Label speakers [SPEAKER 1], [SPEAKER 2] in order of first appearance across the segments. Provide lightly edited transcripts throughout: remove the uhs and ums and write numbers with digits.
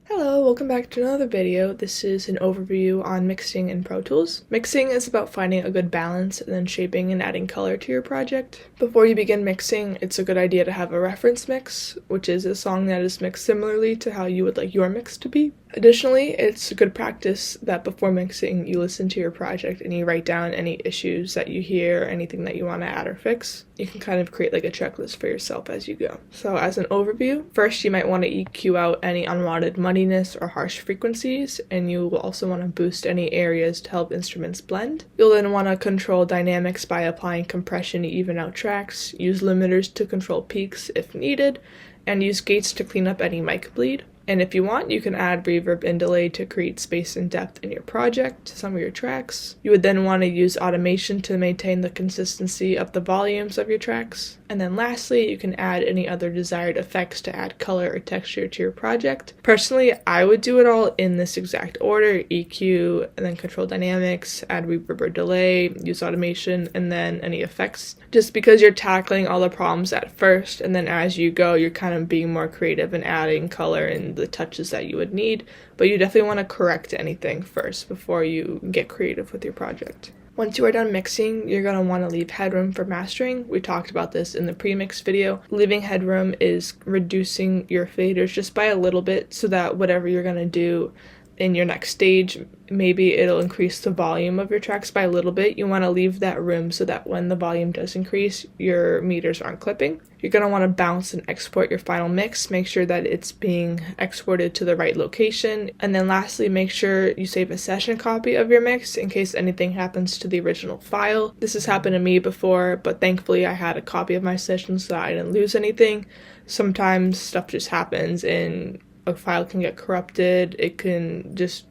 [SPEAKER 1] Hello, welcome back to another video. This is an overview on mixing in ProTools. Mixing is about finding a good balance and then shaping and adding color to your project. Before you begin mixing, it's a good idea to have a reference mix, which is a song that is mixed similarly to how you would like your mix to be. Additionally, it's a good practice that before mixing, you listen to your project and you write down any issues that you hear, anything that you want to add or fix. You can kind of create like a checklist for yourself as you go. So as an overview, first you might want to EQ out any unwanted muddiness or harsh frequencies, and you will also want to boost any areas to help instruments blend. You'll then want to control dynamics by applying compression to even out tracks, use limiters to control peaks if needed, and use gates to clean up any mic bleed. And if you want, you can add reverb and delay to create space and depth in your project to some of your tracks. You would then want to use automation to maintain the consistency of the volumes of your tracks. And then lastly, you can add any other desired effects to add color or texture to your project. Personally, I would do it all in this exact order: EQ, and then control dynamics, add reverb or delay, use automation, and then any effects. Just because you're tackling all the problems at first, and then as you go, you're kind of being more creative and adding color and the touches that you would need, but you definitely want to correct anything first before you get creative with your project. Once you are done mixing, you're going to want to leave headroom for mastering. We talked about this in the pre-mix video. Leaving headroom is reducing your faders just by a little bit so that whatever you're going to do in your next stage, maybe it'll increase the volume of your tracks by a little bit. You want to leave that room so that when the volume does increase, your meters aren't clipping. You're going to want to bounce and export your final mix. Make sure that it's being exported to the right location. And then lastly, make sure you save a session copy of your mix in case anything happens to the original file. This has happened to me before, but thankfully I had a copy of my session so I didn't lose anything. Sometimes stuff just happens and a file can get corrupted. It can just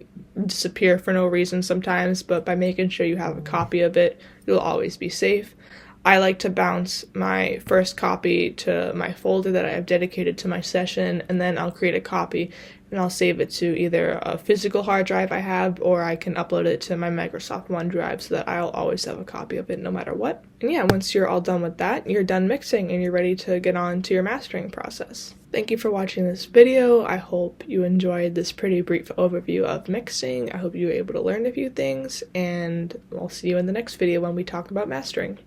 [SPEAKER 1] disappear for no reason sometimes, but by making sure you have a copy of it, you'll always be safe. I like to bounce my first copy to my folder that I have dedicated to my session, and then I'll create a copy and I'll save it to either a physical hard drive I have, or I can upload it to my Microsoft OneDrive so that I'll always have a copy of it no matter what. And yeah, once you're all done with that, you're done mixing and you're ready to get on to your mastering process. Thank you for watching this video. I hope you enjoyed this pretty brief overview of mixing. I hope you were able to learn a few things, and I'll see you in the next video when we talk about mastering.